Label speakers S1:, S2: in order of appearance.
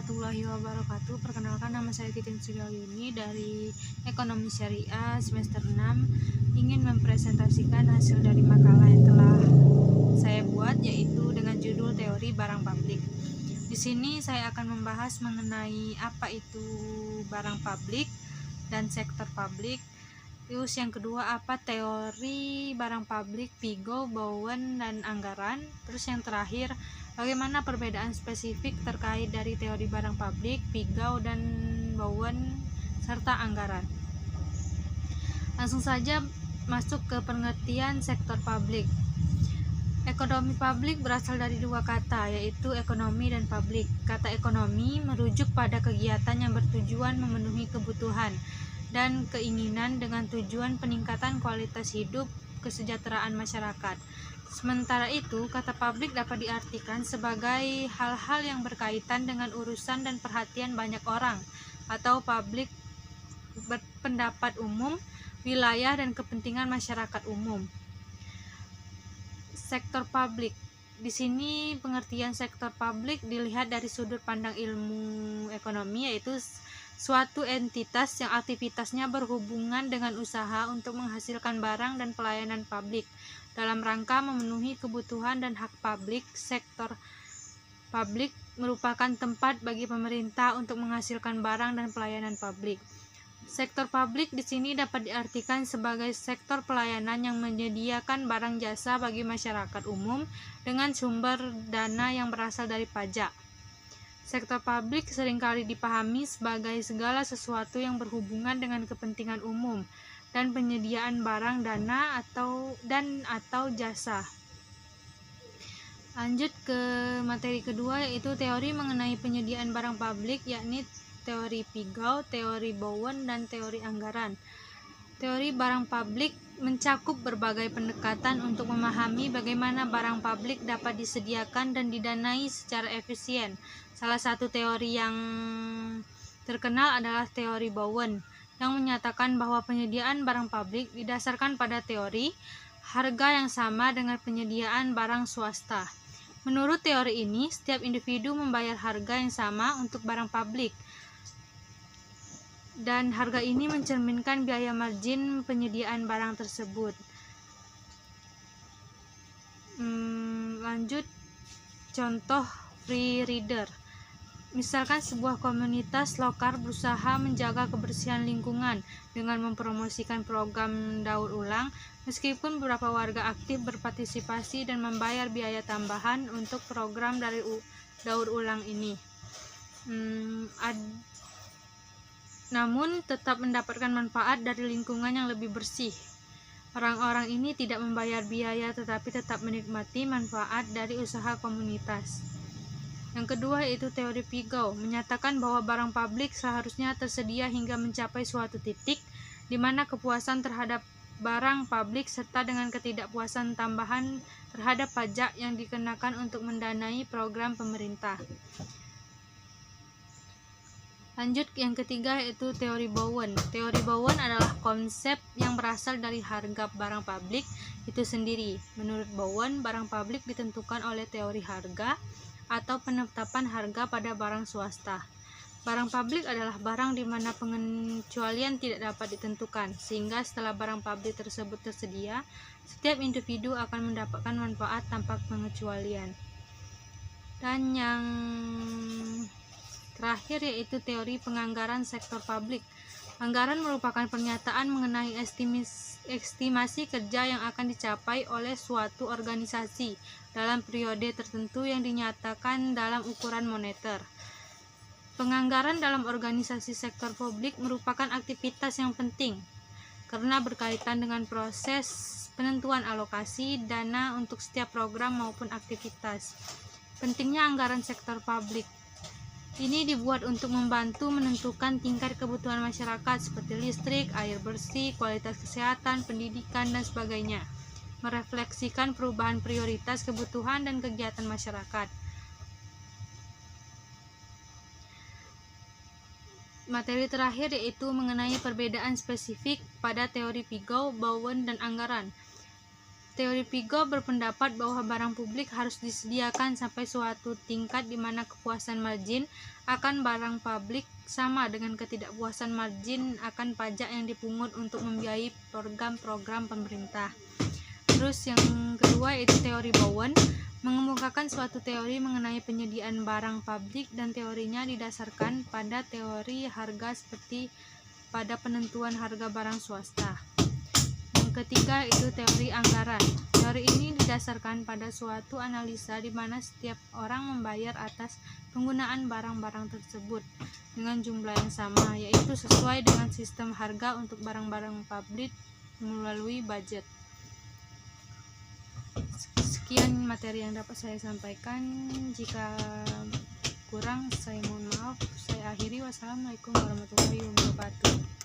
S1: warahmatullahi wabarakatuh. Perkenalkan, nama saya Titin Suryayuni dari Ekonomi Syariah semester 6. Ingin mempresentasikan hasil dari makalah yang telah saya buat, yaitu dengan judul Teori Barang Publik. Di sini saya akan membahas mengenai apa itu barang publik dan sektor publik. Terus yang kedua, apa teori barang publik, Pigo, Bowen, dan anggaran. Terus yang terakhir, bagaimana perbedaan spesifik terkait dari teori barang publik, Pigo, dan Bowen, serta anggaran. Langsung saja masuk ke pengertian sektor publik. Ekonomi publik berasal dari dua kata, yaitu ekonomi dan publik. Kata ekonomi merujuk pada kegiatan yang bertujuan memenuhi kebutuhan dan keinginan dengan tujuan peningkatan kualitas hidup kesejahteraan masyarakat. Sementara itu, kata publik dapat diartikan sebagai hal-hal yang berkaitan dengan urusan dan perhatian banyak orang, atau publik berpendapat umum, wilayah dan kepentingan masyarakat umum. Sektor publik. Di sini pengertian sektor publik dilihat dari sudut pandang ilmu ekonomi, yaitu suatu entitas yang aktivitasnya berhubungan dengan usaha untuk menghasilkan barang dan pelayanan publik dalam rangka memenuhi kebutuhan dan hak publik. Sektor publik merupakan tempat bagi pemerintah untuk menghasilkan barang dan pelayanan publik. Sektor publik di sini dapat diartikan sebagai sektor pelayanan yang menyediakan barang jasa bagi masyarakat umum dengan sumber dana yang berasal dari pajak. Sektor publik seringkali dipahami sebagai segala sesuatu yang berhubungan dengan kepentingan umum dan penyediaan barang, dana, atau jasa. Lanjut ke materi kedua, yaitu teori mengenai penyediaan barang publik, yakni teori Pigo, teori Bowen, dan teori anggaran. Teori barang publik mencakup berbagai pendekatan untuk memahami bagaimana barang publik dapat disediakan dan didanai secara efisien. Salah satu teori yang terkenal adalah teori Bowen, yang menyatakan bahwa penyediaan barang publik didasarkan pada teori harga yang sama dengan penyediaan barang swasta. Menurut teori ini, setiap individu membayar harga yang sama untuk barang publik, dan harga ini mencerminkan biaya margin penyediaan barang tersebut. Lanjut, contoh free rider. Misalkan sebuah komunitas lokal berusaha menjaga kebersihan lingkungan dengan mempromosikan program daur ulang, meskipun beberapa warga aktif berpartisipasi dan membayar biaya tambahan untuk program dari daur ulang ini. Namun tetap mendapatkan manfaat dari lingkungan yang lebih bersih. Orang-orang ini tidak membayar biaya tetapi tetap menikmati manfaat dari usaha komunitas. Yang kedua, yaitu teori Pigo, menyatakan bahwa barang publik seharusnya tersedia hingga mencapai suatu titik di mana kepuasan terhadap barang publik serta dengan ketidakpuasan tambahan terhadap pajak yang dikenakan untuk mendanai program pemerintah. Lanjut, yang ketiga, yaitu teori Bowen. Teori Bowen adalah konsep yang berasal dari harga barang publik itu sendiri. Menurut Bowen, barang publik ditentukan oleh teori harga atau penetapan harga pada barang swasta. Barang publik adalah barang di mana pengecualian tidak dapat ditentukan, sehingga setelah barang publik tersebut tersedia, setiap individu akan mendapatkan manfaat tanpa pengecualian. Dan yang terakhir, yaitu teori penganggaran sektor publik. Anggaran merupakan pernyataan mengenai estimasi kerja yang akan dicapai oleh suatu organisasi dalam periode tertentu yang dinyatakan dalam ukuran moneter. Penganggaran dalam organisasi sektor publik merupakan aktivitas yang penting karena berkaitan dengan proses penentuan alokasi dana untuk setiap program maupun aktivitas. Pentingnya anggaran sektor publik ini dibuat untuk membantu menentukan tingkat kebutuhan masyarakat seperti listrik, air bersih, kualitas kesehatan, pendidikan, dan sebagainya. Merefleksikan perubahan prioritas kebutuhan dan kegiatan masyarakat. Materi terakhir, yaitu mengenai perbedaan spesifik pada teori Pigo, Bowen, dan anggaran. Teori Piaget berpendapat bahwa barang publik harus disediakan sampai suatu tingkat di mana kepuasan margin akan barang publik sama dengan ketidakpuasan margin akan pajak yang dipungut untuk membiayai program-program pemerintah. Terus yang kedua yaitu teori Bowen, mengemukakan suatu teori mengenai penyediaan barang publik dan teorinya didasarkan pada teori harga seperti pada penentuan harga barang swasta. Yang ketiga itu teori anggaran. Teori ini didasarkan pada suatu analisa di mana setiap orang membayar atas penggunaan barang-barang tersebut dengan jumlah yang sama, yaitu sesuai dengan sistem harga untuk barang-barang publik melalui budget. Sekian materi yang dapat saya sampaikan. Jika kurang saya mohon maaf. Saya akhiri. Wassalamualaikum warahmatullahi wabarakatuh.